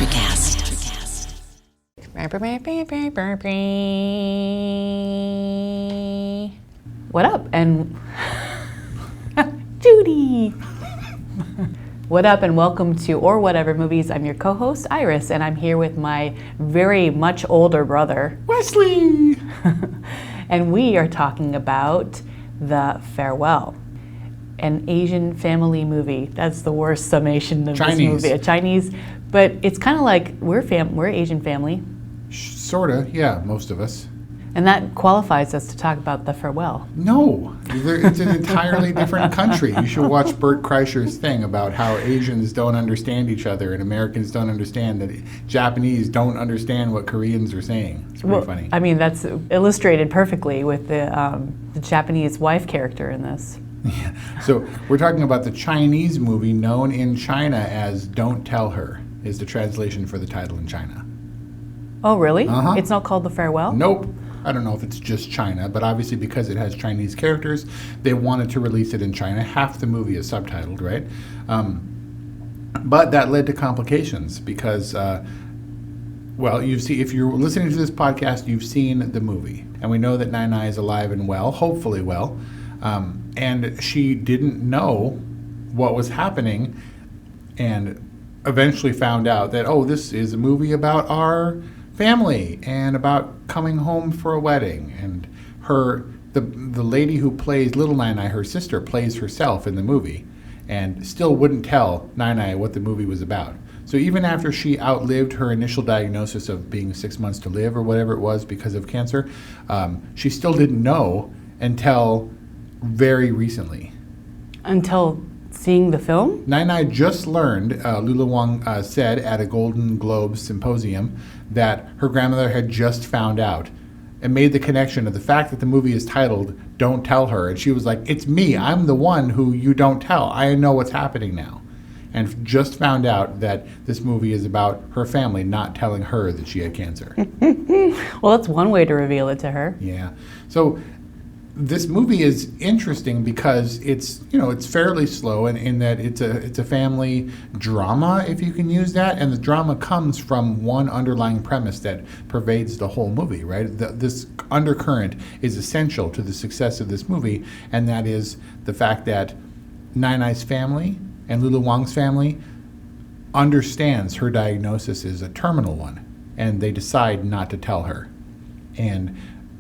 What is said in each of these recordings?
What up? And Judy. What up and welcome to Or Whatever Movies. I'm your co-host Iris, and I'm here with my very much older brother Wesley. And we are talking about The Farewell, an Asian family movie. That's the worst summation of this movie. A Chinese, but it's kind of like we're Asian family. Sorta, yeah, most of us. And that qualifies us to talk about The Farewell. No, it's an entirely different country. You should watch Bert Kreischer's thing about how Asians don't understand each other and Americans don't understand that Japanese don't understand what Koreans are saying. It's pretty funny. I mean, that's illustrated perfectly with the Japanese wife character in this. Yeah. So we're talking about the Chinese movie known in China as Don't Tell Her is the translation for the title in China. Oh, really? Uh-huh. It's not called The Farewell? Nope. I don't know if it's just China, but obviously because it has Chinese characters, they wanted to release it in China. Half the movie is subtitled, right? But that led to complications because, if you're listening to this podcast, you've seen the movie. And we know that Nai is alive and well, hopefully well. And she didn't know what was happening and eventually found out that, this is a movie about our family and about coming home for a wedding. And the lady who plays little Nai, her sister, plays herself in the movie and still wouldn't tell Nai what the movie was about. So even after she outlived her initial diagnosis of being 6 months to live or whatever it was because of cancer, she still didn't know until very recently. Until seeing the film? Nai just learned, Lulu Wang said at a Golden Globe symposium, that her grandmother had just found out and made the connection of the fact that the movie is titled Don't Tell Her. And she was like, it's me. I'm the one who you don't tell. I know what's happening now. And just found out that this movie is about her family not telling her that she had cancer. Well, that's one way to reveal it to her. Yeah. So this movie is interesting because it's fairly slow in that it's a family drama, if you can use that, and the drama comes from one underlying premise that pervades the whole movie, right? This undercurrent is essential to the success of this movie, and that is the fact that Nai's family and Lulu Wang's family understands her diagnosis is a terminal one, and they decide not to tell her. And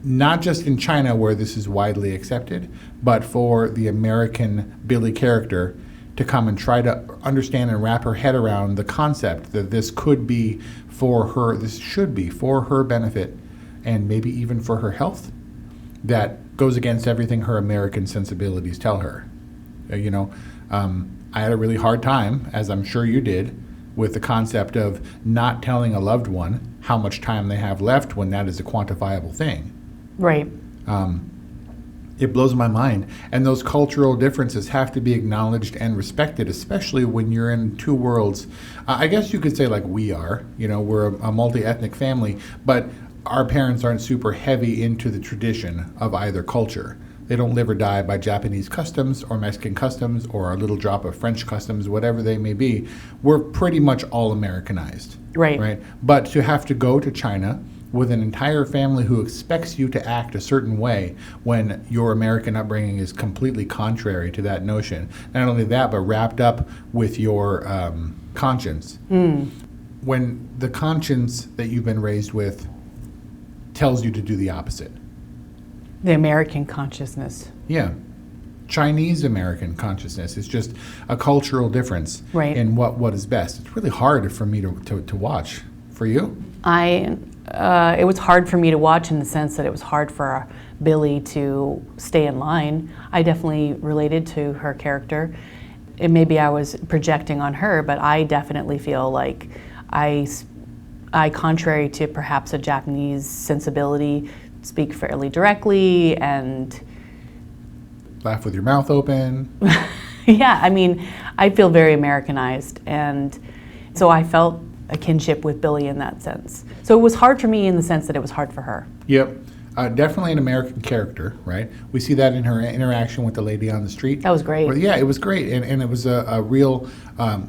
not just in China where this is widely accepted, but for the American Billy character to come and try to understand and wrap her head around the concept that this should be for her benefit and maybe even for her health, that goes against everything her American sensibilities tell her. I had a really hard time, as I'm sure you did, with the concept of not telling a loved one how much time they have left when that is a quantifiable thing. Right. It blows my mind. And those cultural differences have to be acknowledged and respected, especially when you're in two worlds. I guess you could say like we are. We're a multi-ethnic family, but our parents aren't super heavy into the tradition of either culture. They don't live or die by Japanese customs or Mexican customs or a little drop of French customs, whatever they may be. We're pretty much all Americanized. Right. But to have to go to China with an entire family who expects you to act a certain way when your American upbringing is completely contrary to that notion. Not only that, but wrapped up with your conscience. When the conscience that you've been raised with tells you to do the opposite. The American consciousness. Yeah. Chinese American consciousness is just a cultural difference in what is best. It's really hard for me to watch. For you? It was hard for me to watch in the sense that it was hard for Billy to stay in line. I definitely related to her character. And maybe I was projecting on her, but I definitely feel like I, contrary to perhaps a Japanese sensibility, speak fairly directly and laugh with your mouth open. Yeah, I mean, I feel very Americanized, and so I felt a kinship with Billy in that sense. So it was hard for me in the sense that it was hard for her. Yep. Definitely an American character, right? We see that in her interaction with the lady on the street. That was great. Yeah, it was great. And it was a real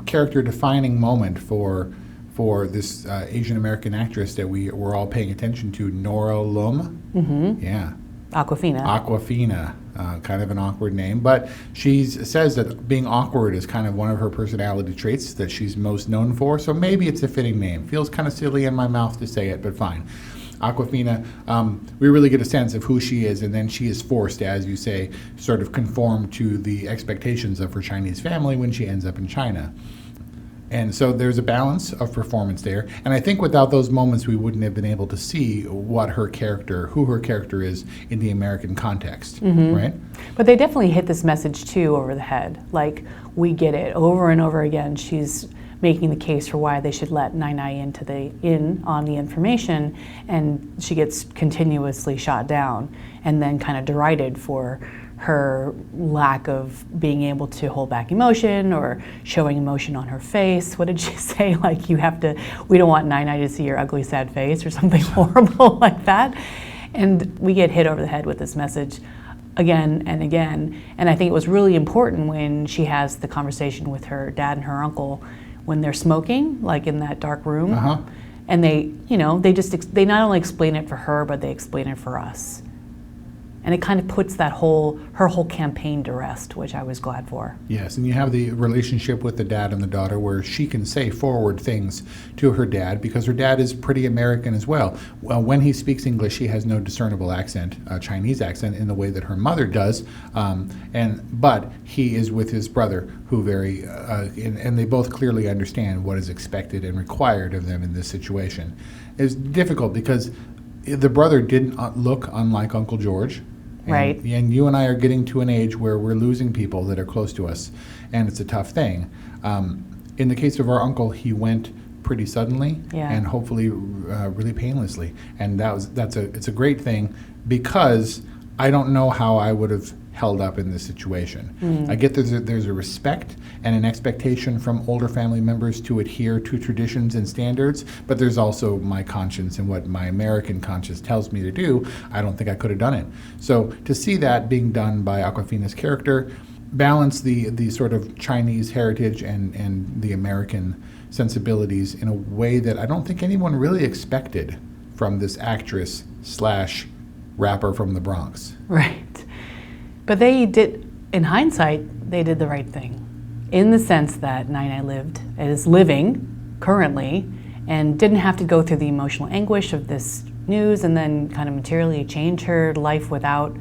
character-defining moment for for this Asian American actress that we're all paying attention to, Nora Lum. Mm-hmm. Yeah. Awkwafina. Awkwafina, kind of an awkward name, but she says that being awkward is kind of one of her personality traits that she's most known for, so maybe it's a fitting name. Feels kind of silly in my mouth to say it, but fine. Awkwafina, we really get a sense of who she is, and then she is forced, as you say, sort of conform to the expectations of her Chinese family when she ends up in China. And so there's a balance of performance there. And I think without those moments, we wouldn't have been able to see who her character is in the American context, right? But they definitely hit this message too over the head. Like, we get it over and over again. She's making the case for why they should let Nai Nai in on the information, and she gets continuously shot down and then kind of derided for her lack of being able to hold back emotion or showing emotion on her face. What did she say? Like, we don't want Nai Nai to see your ugly, sad face or something horrible like that. And we get hit over the head with this message again and again. And I think it was really important when she has the conversation with her dad and her uncle when they're smoking, like in that dark room. And they not only explain it for her, but they explain it for us. And it kind of puts her whole campaign to rest, which I was glad for. Yes, and you have the relationship with the dad and the daughter where she can say forward things to her dad because her dad is pretty American as well. Well, when he speaks English, he has no discernible accent, Chinese accent, in the way that her mother does. But he is with his brother, who and they both clearly understand what is expected and required of them in this situation. It's difficult because the brother didn't look unlike Uncle George. Right. And you and I are getting to an age where we're losing people that are close to us, and it's a tough thing. In the case of our uncle, he went pretty suddenly and hopefully really painlessly. And it's a great thing because I don't know how I would have held up in this situation. I get there's a respect and an expectation from older family members to adhere to traditions and standards, but there's also my conscience and what my American conscience tells me to do. I don't think I could have done it. So to see that being done by Awkwafina's character, balance the sort of Chinese heritage and the American sensibilities in a way that I don't think anyone really expected from this actress / rapper from the Bronx. Right. But in hindsight, they did the right thing in the sense that Nai Nai is living currently and didn't have to go through the emotional anguish of this news and then kind of materially change her life without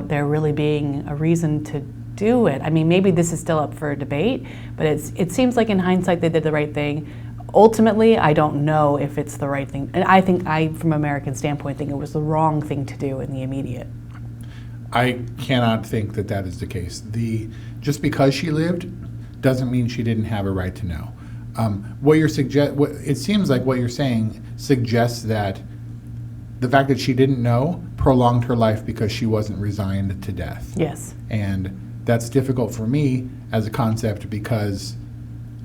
there really being a reason to do it. I mean, maybe this is still up for debate, but it seems like in hindsight they did the right thing. Ultimately, I don't know if it's the right thing. And I think from an American standpoint, think it was the wrong thing to do in the immediate. I cannot think that is the case. Just because she lived doesn't mean she didn't have a right to know. It seems like what you're saying suggests that the fact that she didn't know prolonged her life because she wasn't resigned to death. Yes. And that's difficult for me as a concept because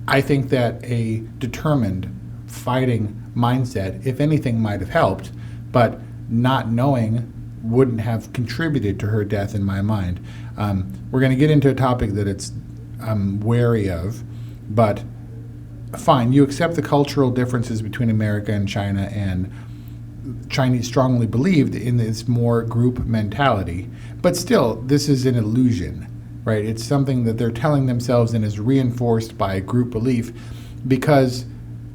I think that a determined, fighting mindset, if anything, might have helped, but not knowing wouldn't have contributed to her death in my mind. We're going to get into a topic that I'm wary of, but fine, you accept the cultural differences between America and China, and Chinese strongly believed in this more group mentality, but still, this is an illusion, right? It's something that they're telling themselves and is reinforced by group belief because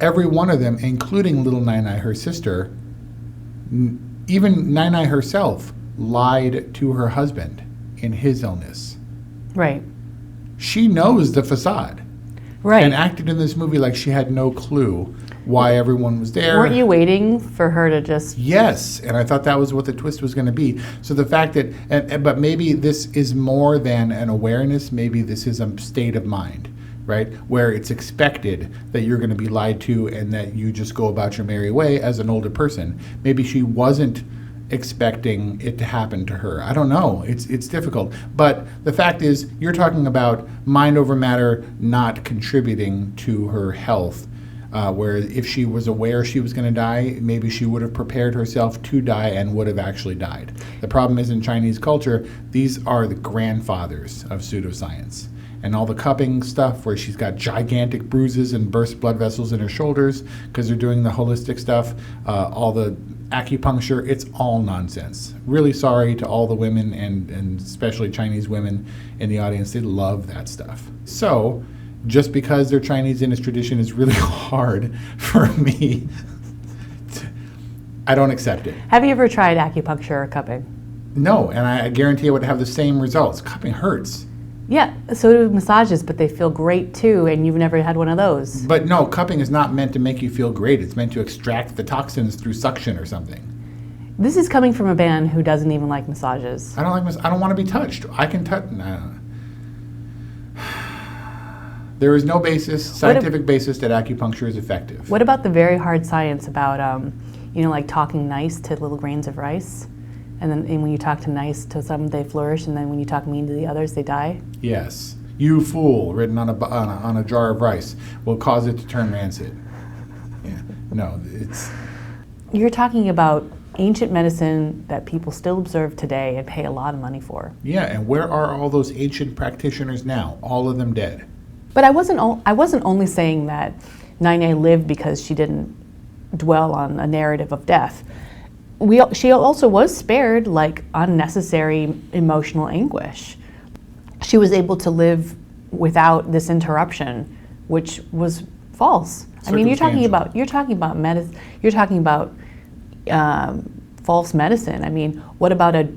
every one of them, including little Nai Nai, her sister, even Nai Nai herself lied to her husband in his illness. Right. She knows the facade. Right. And acted in this movie like she had no clue why everyone was there. Weren't you waiting for her to just... Yes, and I thought that was what the twist was going to be. So the fact that, but maybe this is more than an awareness, maybe this is a state of mind, right? Where it's expected that you're going to be lied to and that you just go about your merry way as an older person. Maybe she wasn't expecting it to happen to her. I don't know. It's difficult. But the fact is, you're talking about mind over matter not contributing to her health. Where if she was aware she was going to die, maybe she would have prepared herself to die and would have actually died. The problem is in Chinese culture, these are the grandfathers of pseudoscience. and all the cupping stuff where she's got gigantic bruises and burst blood vessels in her shoulders because they're doing the holistic stuff, all the acupuncture, it's all nonsense. Really sorry to all the women and especially Chinese women in the audience. They love that stuff. So just because they're Chinese in its tradition is really hard for me. I don't accept it. Have you ever tried acupuncture or cupping? No, and I guarantee I would have the same results. Cupping hurts. Yeah, so do massages, but they feel great too, and you've never had one of those. But no, cupping is not meant to make you feel great. It's meant to extract the toxins through suction or something. This is coming from a man who doesn't even like massages. I don't want to be touched. I can touch. No. There is no scientific basis that acupuncture is effective. What about the very hard science about, like talking nice to little grains of rice? And when you talk to some, they flourish, and then when you talk mean to the others, they die? Yes. "You fool," written on a jar of rice, will cause it to turn rancid. Yeah. No, it's... You're talking about ancient medicine that people still observe today and pay a lot of money for. Yeah, and where are all those ancient practitioners now? All of them dead. But I wasn't only saying that Nine lived because she didn't dwell on a narrative of death. She also was spared like unnecessary emotional anguish. She was able to live without this interruption, which was false. I mean, you're talking about false medicine. I mean, what about a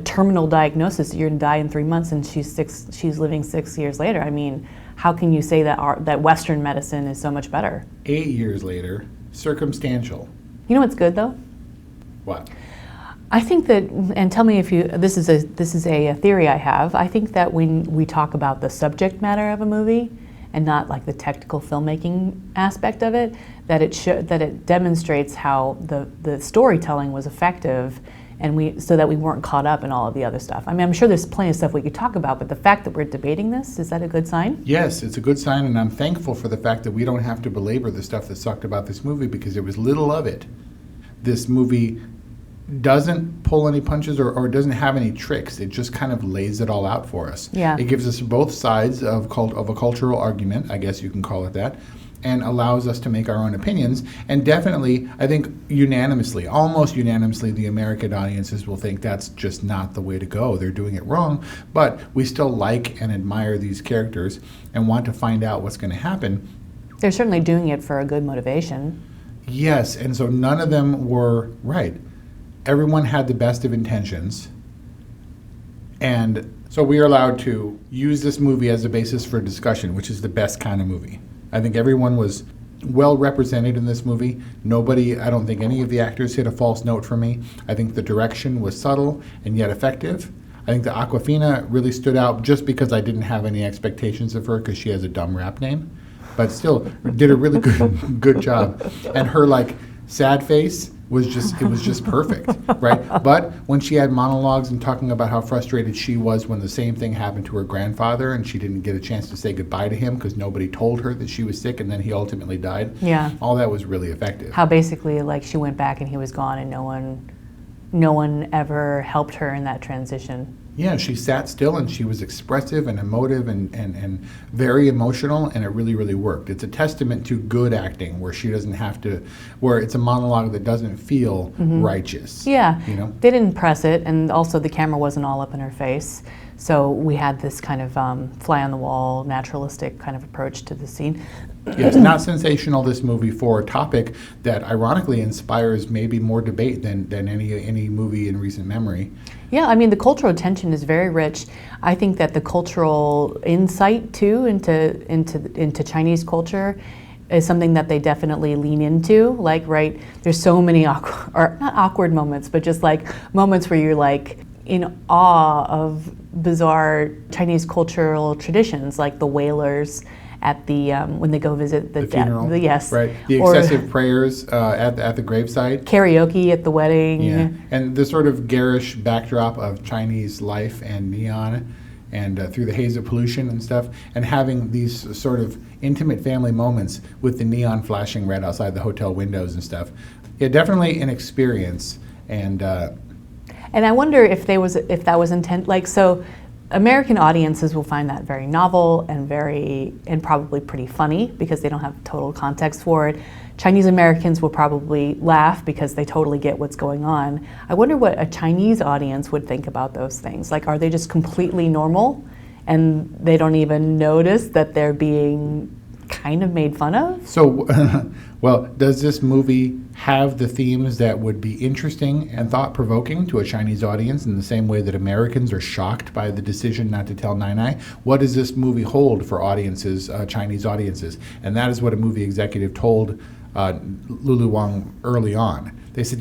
terminal diagnosis? You're gonna die in 3 months, and she's living 6 years later. I mean, how can you say that Western medicine is so much better? 8 years later, circumstantial. You know what's good though? What? I think that, and tell me if this is a theory I have. I think that when we talk about the subject matter of a movie and not like the technical filmmaking aspect of it, that it demonstrates how the storytelling was effective, and so that we weren't caught up in all of the other stuff. I mean, I'm sure there's plenty of stuff we could talk about, but the fact that we're debating this, is that a good sign? Yes, it's a good sign, and I'm thankful for the fact that we don't have to belabor the stuff that sucked about this movie, because there was little of it. This movie doesn't pull any punches or doesn't have any tricks. It just kind of lays it all out for us. Yeah. It gives us both sides of a cultural argument, I guess you can call it that, and allows us to make our own opinions. And definitely, I think almost unanimously, the American audiences will think that's just not the way to go. They're doing it wrong, but we still like and admire these characters and want to find out what's going to happen. They're certainly doing it for a good motivation. Yes, and so none of them were right. Everyone had the best of intentions. And so we are allowed to use this movie as a basis for discussion, which is the best kind of movie. I think everyone was well represented in this movie. I don't think any of the actors hit a false note for me. I think the direction was subtle and yet effective. I think that Awkwafina really stood out just because I didn't have any expectations of her because she has a dumb rap name. But still did a really good job. And her sad face was just perfect, right? But when she had monologues and talking about how frustrated she was when the same thing happened to her grandfather and she didn't get a chance to say goodbye to him because nobody told her that she was sick and then he ultimately died. Yeah. All that was really effective. How basically she went back and he was gone and no one ever helped her in that transition. Yeah, she sat still and she was expressive and emotive and very emotional, and it really, really worked. It's a testament to good acting where it's a monologue that doesn't feel righteous. Yeah, You know? They didn't press it, and also the camera wasn't all up in her face. So we had this kind of fly on the wall, naturalistic kind of approach to the scene. Yes, not sensational, this movie, for a topic that ironically inspires maybe more debate than any movie in recent memory. Yeah, I mean, the cultural tension is very rich. I think that the cultural insight too into Chinese culture is something that they definitely lean into. There's so many not awkward moments, but just moments where you're in awe of bizarre Chinese cultural traditions, like the whalers at the when they go visit the funeral. Yes, right. The excessive prayers at the gravesite. Karaoke at the wedding. Yeah, and the sort of garish backdrop of Chinese life and neon, and through the haze of pollution and stuff, and having these sort of intimate family moments with the neon flashing red outside the hotel windows and stuff. Yeah, definitely an experience. And I wonder if that was intent. American audiences will find that very novel and probably pretty funny because they don't have total context for it. Chinese Americans will probably laugh because they totally get what's going on. I wonder what a Chinese audience would think about those things. Like, are they just completely normal and they don't even notice that they're being kind of made fun of? So, well, does this movie have the themes that would be interesting and thought-provoking to a Chinese audience in the same way that Americans are shocked by the decision not to tell Nai Nai? What does this movie hold for audiences, Chinese audiences? And that is what a movie executive told Lulu Wang early on. They said,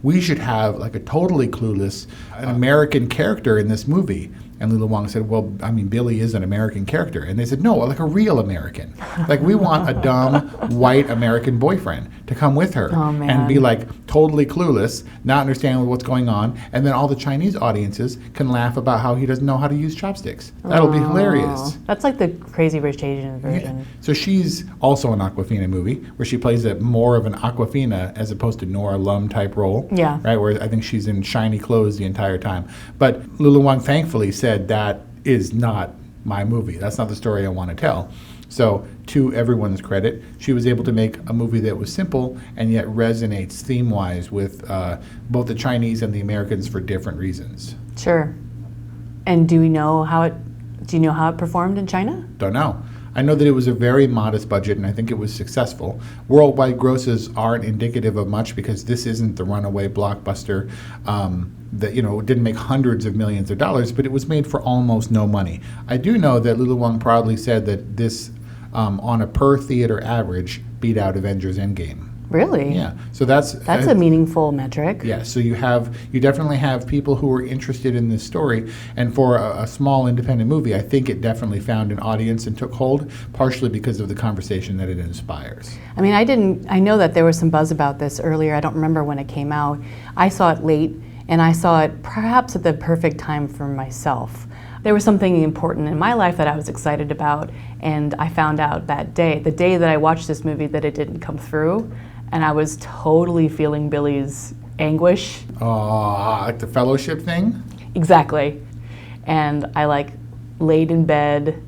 we should have like a totally clueless an American character in this movie. And Lulu Wang said, well, I mean, Billy is an American character. And they said, no, like a real American. Like, we want a dumb, white American boyfriend to come with her and be like totally clueless, not understanding what's going on. And then all the Chinese audiences can laugh about how he doesn't know how to use chopsticks. That'll be hilarious. That's like the Crazy Rich Asian version. Yeah. So she's also an Awkwafina movie where she plays more of an Awkwafina as opposed to Nora Lum type role. Yeah. Right, where I think she's in shiny clothes the entire time. But Lulu Wang thankfully said, that is not my movie. That's not the story I want to tell. So, to everyone's credit, she was able to make a movie that was simple and yet resonates theme-wise with both the Chinese and the Americans for different reasons. Sure. And do you know how it performed in China? Don't know. I know that it was a very modest budget, and I think it was successful. Worldwide grosses aren't indicative of much because this isn't the runaway blockbuster that didn't make hundreds of millions of dollars, but it was made for almost no money. I do know that Lulu Wang proudly said that this, on a per theater average, beat out Avengers Endgame. Really? Yeah. So that's a meaningful metric. Yeah. So you definitely have people who are interested in this story, and for a small independent movie, I think it definitely found an audience and took hold, partially because of the conversation that it inspires. I mean, I know that there was some buzz about this earlier. I don't remember when it came out. I saw it late, and I saw it perhaps at the perfect time for myself. There was something important in my life that I was excited about, and I found out that day, the day that I watched this movie, that it didn't come through. And I was totally feeling Billy's anguish. Like the fellowship thing? Exactly. And I laid in bed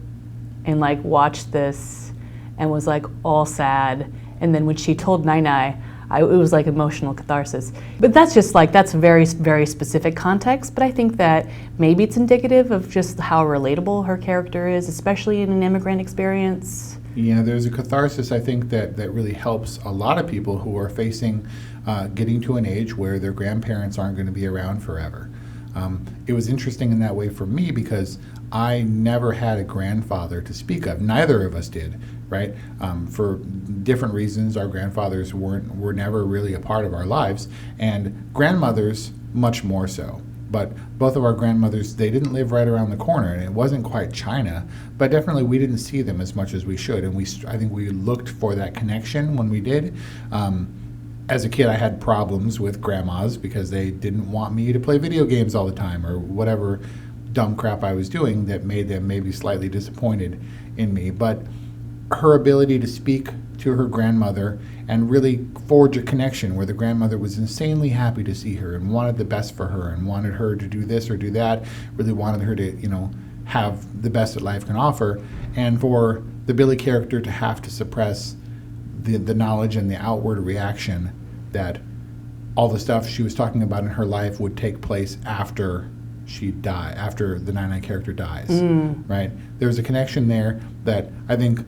and watched this and was all sad. And then when she told Nai Nai, it was like emotional catharsis. But that's just that's very, very specific context. But I think that maybe it's indicative of just how relatable her character is, especially in an immigrant experience. There's a catharsis, I think, that really helps a lot of people who are facing getting to an age where their grandparents aren't going to be around forever. It was interesting in that way for me because I never had a grandfather to speak of. Neither of us did, right? For different reasons, our grandfathers were never really a part of our lives, and grandmothers much more so. But both of our grandmothers, they didn't live right around the corner, and it wasn't quite China, but definitely we didn't see them as much as we should, and I think we looked for that connection when we did. As a kid, I had problems with grandmas because they didn't want me to play video games all the time or whatever dumb crap I was doing that made them maybe slightly disappointed in me. But her ability to speak to her grandmother and really forge a connection where the grandmother was insanely happy to see her and wanted the best for her and wanted her to do this or do that, really wanted her to, have the best that life can offer, and for the Billy character to have to suppress the knowledge and the outward reaction that all the stuff she was talking about in her life would take place after after the Nai Nai character dies, right? There's a connection there that I think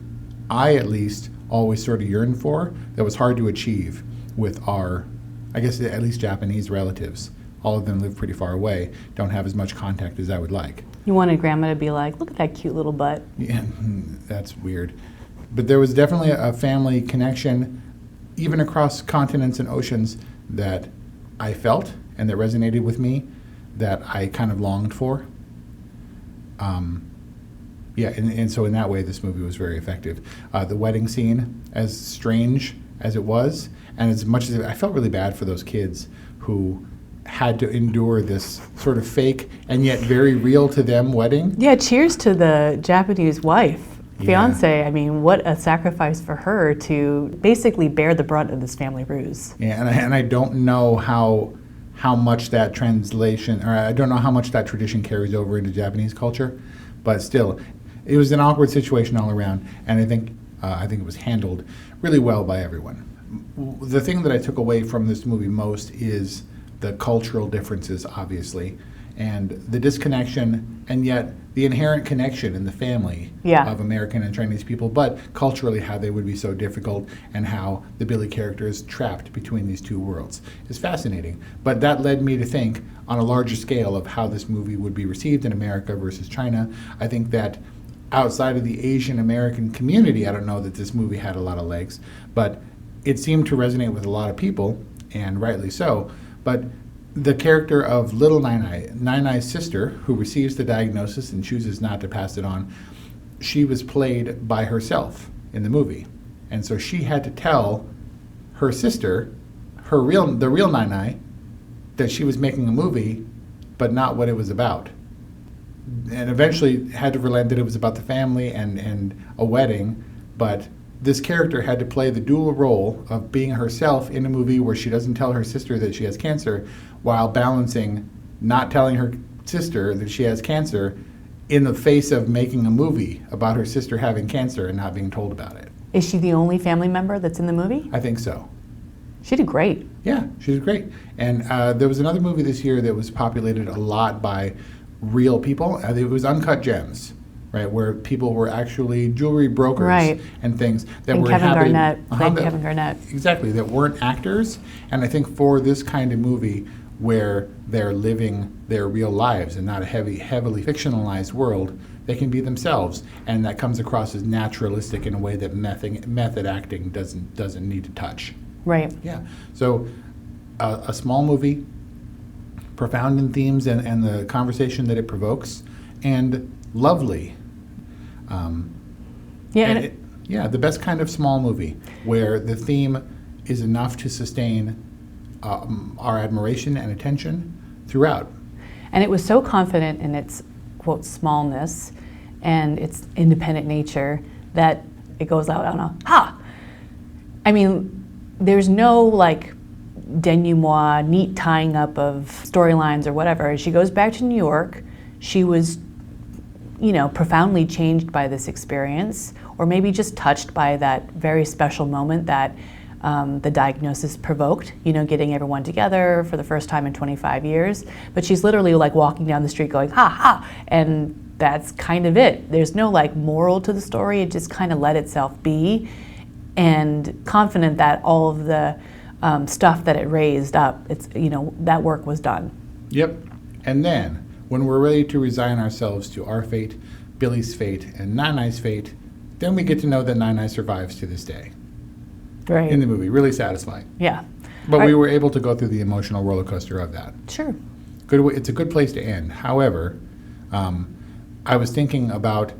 I, at least, always sort of yearned for that was hard to achieve with our, I guess, at least Japanese relatives. All of them live pretty far away, don't have as much contact as I would like. You wanted grandma to be like, look at that cute little butt. Yeah, that's weird. But there was definitely a family connection, even across continents and oceans, that I felt and that resonated with me, that I kind of longed for. And so in that way, this movie was very effective. The wedding scene, as strange as it was, and as much as I felt really bad for those kids who had to endure this sort of fake and yet very real to them wedding. Yeah, cheers to the Japanese wife, fiance. Yeah. I mean, what a sacrifice for her to basically bear the brunt of this family ruse. Yeah, and I don't know how how much that translation, or I don't know how much that tradition carries over into Japanese culture, but still, it was an awkward situation all around, and I think it was handled really well by everyone. The thing that I took away from this movie most is the cultural differences, obviously, and the disconnection, and yet the inherent connection in the family of American and Chinese people, but culturally how they would be so difficult, and how the Billy character is trapped between these two worlds is fascinating. But that led me to think on a larger scale of how this movie would be received in America versus China. I think that outside of the Asian American community, I don't know that this movie had a lot of legs, but it seemed to resonate with a lot of people, and rightly so. But the character of little Nai-Nai's sister, who receives the diagnosis and chooses not to pass it on, she was played by herself in the movie. And so she had to tell her sister, the real Nai-Nai, that she was making a movie, but not what it was about. And eventually had to relent that it was about the family and a wedding, but this character had to play the dual role of being herself in a movie where she doesn't tell her sister that she has cancer, while balancing not telling her sister that she has cancer in the face of making a movie about her sister having cancer and not being told about it. Is she the only family member that's in the movie? I think so. She did great. Yeah, she did great. And there was another movie this year that was populated a lot by real people. It was Uncut Gems, right, where people were actually jewelry brokers and things that were Kevin inhabiting. Garnett played Kevin Garnett. Exactly, that weren't actors. And I think for this kind of movie where they're living their real lives and not a heavily fictionalized world, they can be themselves, and that comes across as naturalistic in a way that method acting doesn't need to touch. Right. Yeah. So a small movie, profound in themes and the conversation that it provokes, and lovely. The best kind of small movie where the theme is enough to sustain our admiration and attention throughout. And it was so confident in its, quote, smallness and its independent nature that it goes out on a ha! I mean, there's no like denouement, neat tying up of storylines or whatever. As she goes back to New York, she was, profoundly changed by this experience, or maybe just touched by that very special moment that the diagnosis provoked, getting everyone together for the first time in 25 years. But she's literally like walking down the street going, ha, ha, and that's kind of it. There's no like moral to the story. It just kind of let itself be, and confident that all of the stuff that it raised up, that work was done. Yep. And then, when we're ready to resign ourselves to our fate, Billy's fate, and Nai-Nai's fate, then we get to know that Nai-Nai survives to this day. Right. In the movie. Really satisfying. Yeah. But we were able to go through the emotional roller coaster of that. Sure. It's a good place to end. However, I was thinking about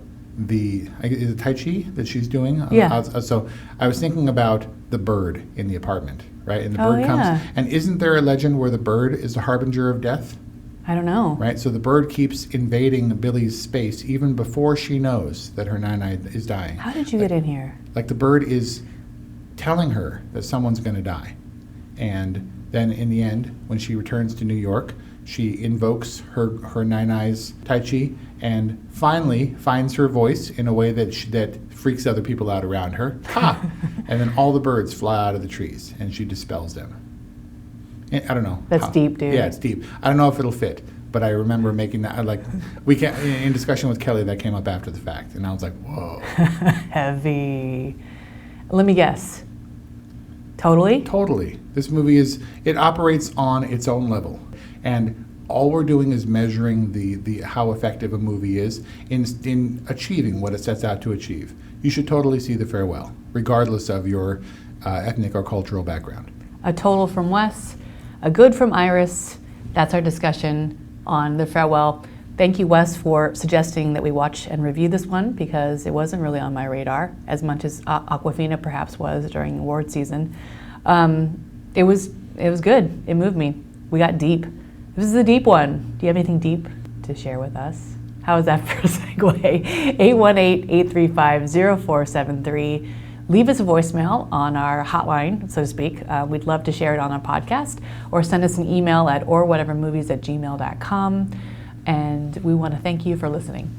is it Tai Chi that she's doing? Yeah. So I was thinking about the bird in the apartment, right? And the bird comes. Yeah. And isn't there a legend where the bird is the harbinger of death? I don't know. Right? So the bird keeps invading Billy's space even before she knows that her Nai-Nai is dying. How did you get in here? Like the bird is telling her that someone's going to die. And then in the end, when she returns to New York, she invokes her Nai-Nai's Tai Chi and finally finds her voice in a way that freaks other people out around her. Ha! And then all the birds fly out of the trees and she dispels them. I don't know. That's deep, dude. Yeah, it's deep. I don't know if it'll fit, but I remember making that. In discussion with Kelly, that came up after the fact, and I was like, whoa. Heavy. Let me guess. Totally? Totally. This movie it operates on its own level, and all we're doing is measuring the how effective a movie is in achieving what it sets out to achieve. You should totally see The Farewell, regardless of your ethnic or cultural background. A total from Wes. A good from Iris. That's our discussion on The Farewell. Thank you, Wes, for suggesting that we watch and review this one, because it wasn't really on my radar as much as Awkwafina perhaps was during award season. It was good. It moved me. We got deep. This is a deep one. Do you have anything deep to share with us? How is that for a segue? 818-835-0473. leave us a voicemail on our hotline, so to speak. We'd love to share it on our podcast, or send us an email at orwhatevermovies@gmail.com. And we want to thank you for listening.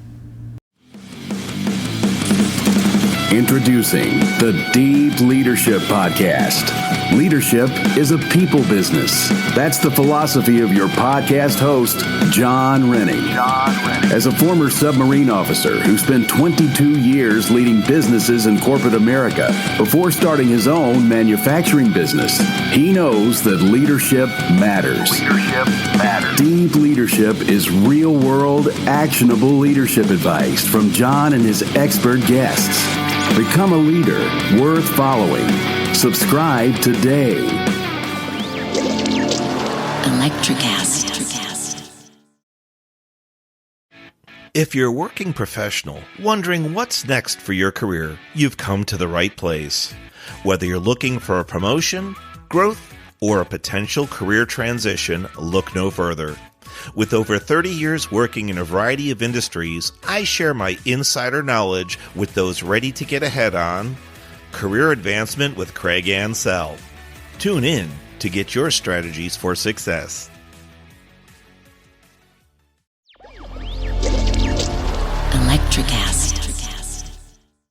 Introducing the Deep Leadership Podcast. Leadership is a people business. That's the philosophy of your podcast host, John Rennie. As a former submarine officer who spent 22 years leading businesses in corporate America before starting his own manufacturing business, he knows that leadership matters. Deep Leadership is real-world, actionable leadership advice from John and his expert guests. Become a leader worth following. Subscribe today. Electricast. If you're a working professional wondering what's next for your career, you've come to the right place. Whether you're looking for a promotion, growth, or a potential career transition, look no further. With over 30 years working in a variety of industries, I share my insider knowledge with those ready to get ahead on Career Advancement with Craig Ansell. Tune in to get your strategies for success. Electricast.